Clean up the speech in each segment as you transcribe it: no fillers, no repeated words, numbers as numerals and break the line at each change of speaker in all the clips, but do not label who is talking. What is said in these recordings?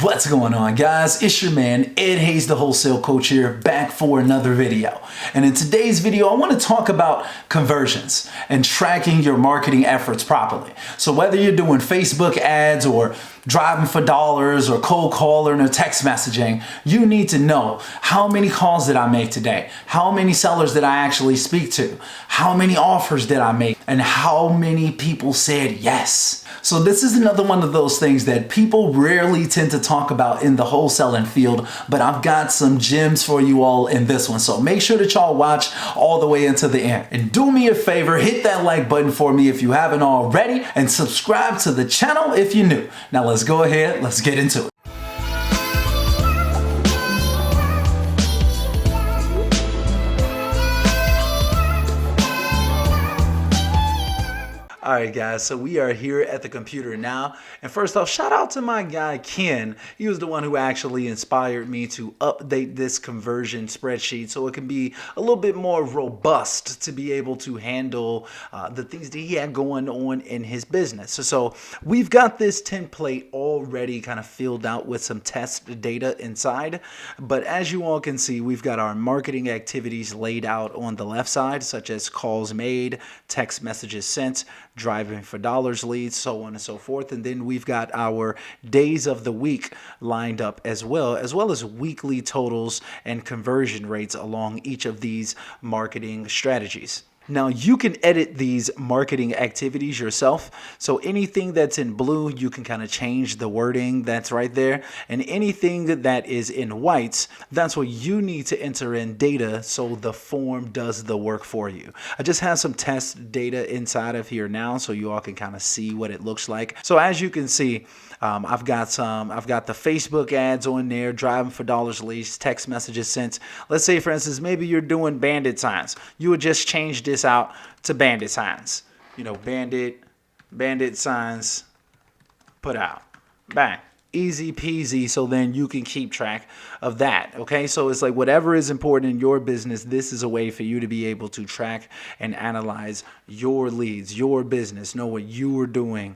What's going on, guys? It's your man Ed Hayes, the wholesale coach here, back for another video. And in today's video, I want to talk about conversions and tracking your marketing efforts properly. So whether you're doing Facebook ads or driving for dollars or cold calling or text messaging, you need to know how many calls did I make today? How many sellers did I actually speak to? How many offers did I make? And how many people said yes? So this is another one of those things that people rarely tend to talk about in the wholesaling field, but I've got some gems for you all in this one. So make sure that y'all watch all the way into the end. And do me a favor, hit that like button for me if you haven't already, and subscribe to the channel if you're new. Now let's go ahead, let's get into it. All right, guys, so we are here at the computer now. And first off, shout out to my guy, Ken. He was the one who actually inspired me to update this conversion spreadsheet so it can be a little bit more robust to be able to handle the things that he had going on in his business. So we've got this template already kind of filled out with some test data inside. But as you all can see, we've got our marketing activities laid out on the left side, such as calls made, text messages sent, driving for dollars leads, so on and so forth. And then we've got our days of the week lined up as well as weekly totals and conversion rates along each of these marketing strategies. Now you can edit these marketing activities yourself. So anything that's in blue, you can kind of change the wording that's right there. And anything that is in whites, that's what you need to enter in data so the form does the work for you. I just have some test data inside of here now so you all can kind of see what it looks like. So as you can see, I've got the Facebook ads on there, driving for dollars leads, text messages sent. Let's say, for instance, maybe you're doing bandit signs. You would just change this out to bandit signs. You know, bandit signs put out. Bang. Easy peasy, so then you can keep track of that. Okay, so it's like whatever is important in your business, this is a way for you to be able to track and analyze your leads, your business, know what you are doing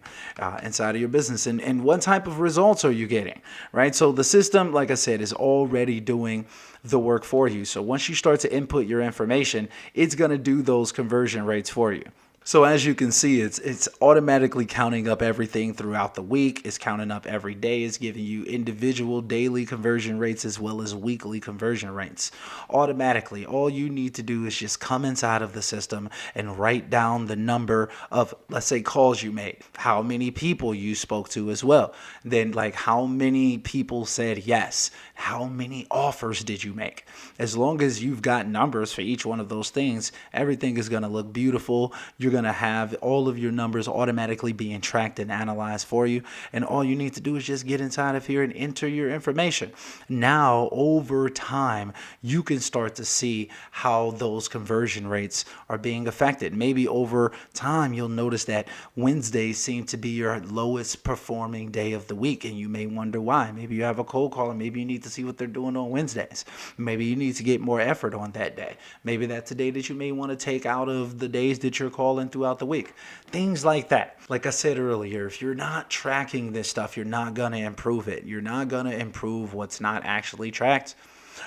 inside of your business and what type of results are you getting, right? So the system, like I said, is already doing the work for you. So once you start to input your information, it's going to do those conversion rates for you. So as you can see, it's automatically counting up everything throughout the week. It's counting up every day. It's giving you individual daily conversion rates as well as weekly conversion rates. Automatically, all you need to do is just come inside of the system and write down the number of, let's say, calls you made, how many people you spoke to as well. Then like how many people said yes, how many offers did you make? As long as you've got numbers for each one of those things, everything is going to look beautiful. You're going to have all of your numbers automatically being tracked and analyzed for you. And all you need to do is just get inside of here and enter your information. Now, over time, you can start to see how those conversion rates are being affected. Maybe over time, you'll notice that Wednesdays seem to be your lowest performing day of the week. And you may wonder why. Maybe you have a cold call and maybe you need to see what they're doing on Wednesdays. Maybe you need to get more effort on that day. Maybe that's a day that you may want to take out of the days that you're calling throughout the week. Things like that. Like I said earlier, if you're not tracking this stuff, you're not going to improve it. You're not going to improve what's not actually tracked.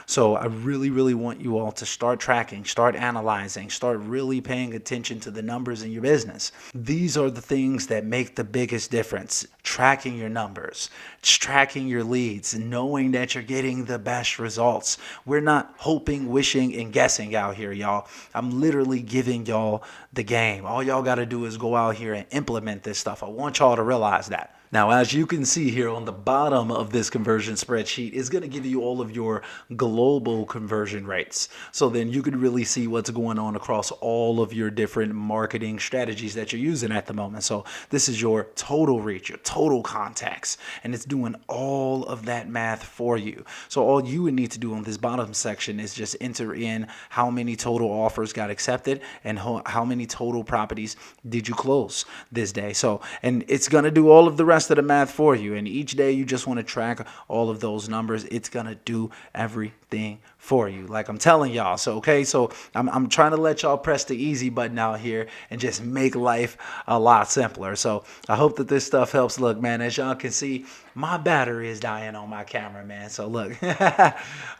So I really, really want you all to start tracking, start analyzing, start really paying attention to the numbers in your business. These are the things that make the biggest difference. Tracking your numbers, tracking your leads, knowing that you're getting the best results. We're not hoping, wishing, and guessing out here, y'all. I'm literally giving y'all the game. All y'all got to do is go out here and implement this stuff. I want y'all to realize that. Now, as you can see here on the bottom of this conversion spreadsheet, it's going to give you all of your global conversion rates. So then you can really see what's going on across all of your different marketing strategies that you're using at the moment. So this is your total reach, your total contacts, and it's doing all of that math for you. So all you would need to do on this bottom section is just enter in how many total offers got accepted and how many total properties did you close this day. So, and it's going to do all of the rest rest of the math for you. And each day you just want to track all of those numbers. It's going to do everything for you, like I'm telling y'all. So I'm trying to let y'all press the easy button out here and just make life a lot simpler. So I hope that this stuff helps. Look, man, as y'all can see, my battery is dying on my camera, man. So look,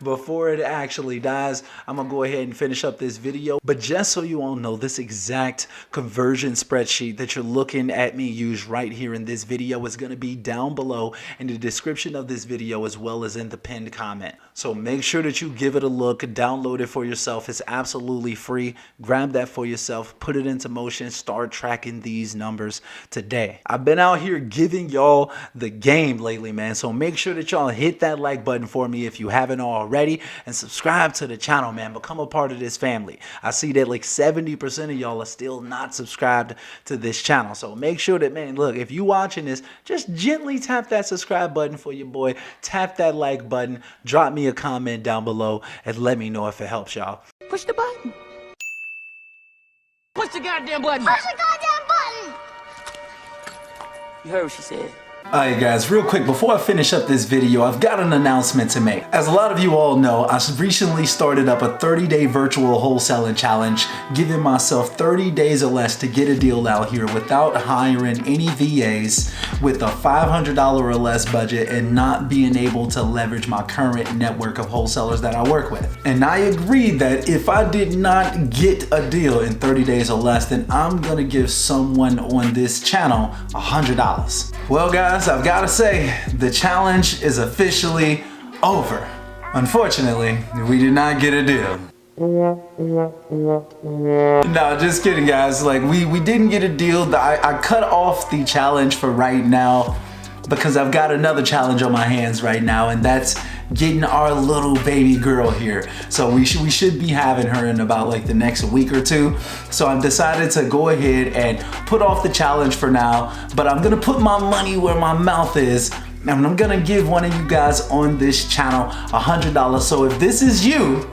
before it actually dies, I'm gonna go ahead and finish up this video. But just so you all know, this exact conversion spreadsheet that you're looking at me use right here in this video is gonna be down below in the description of this video, as well as in the pinned comment. So make sure that you give it a look, download it for yourself. It's absolutely free. Grab that for yourself, put it into motion, start tracking these numbers today. I've been out here giving y'all the game lately, man. So make sure that y'all hit that like button for me if you haven't already, and subscribe to the channel, man. Become a part of this family. I see that like 70% of y'all are still not subscribed to this channel. So make sure that, man, look, if you watching this, just gently tap that subscribe button for your boy. Tap that like button. Drop me a comment down below and let me know if it helps y'all.
Push the button. Push the goddamn button. Push the goddamn button. You heard what she said.
Alright guys, real quick, before I finish up this video, I've got an announcement to make. As a lot of you all know, I recently started up a 30-day virtual wholesaling challenge, giving myself 30 days or less to get a deal out here without hiring any VAs, with a $500 or less budget, and not being able to leverage my current network of wholesalers that I work with. And I agreed that if I did not get a deal in 30 days or less, then I'm gonna give someone on this channel $100. Well guys, I've got to say, the challenge is officially over. Unfortunately, we did not get a deal. No, just kidding guys. Like we didn't get a deal. I cut off the challenge for right now because I've got another challenge on my hands right now, and that's getting our little baby girl here. So we should be having her in about like the next week or two. So I've decided to go ahead and put off the challenge for now, but I'm gonna put my money where my mouth is, and I'm gonna give one of you guys on this channel $100. So if this is you,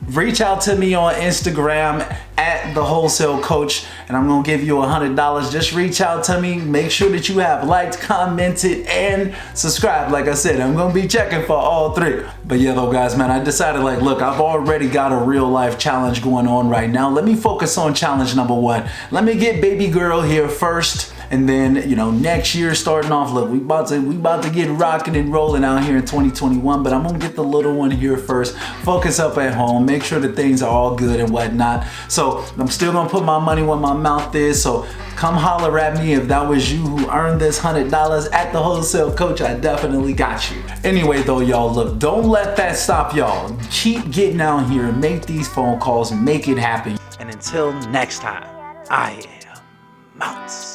reach out to me on Instagram at the Wholesale Coach, and I'm gonna give you $100. Just reach out to me. Make sure that you have liked, commented, and subscribed. Like I said, I'm gonna be checking for all three. But yeah, though, guys, man, I decided, like, look, I've already got a real life challenge going on right now. Let me focus on challenge number one. Let me get baby girl here first. And then, you know, next year starting off, look, we about to get rocking and rolling out here in 2021, but I'm gonna get the little one here first, focus up at home, make sure that things are all good and whatnot. So I'm still gonna put my money where my mouth is. So come holler at me if that was you who earned this $100 at the Wholesale Coach. I definitely got you. Anyway though, y'all, look, don't let that stop y'all. Keep getting out here, make these phone calls, make it happen. And until next time, I am out.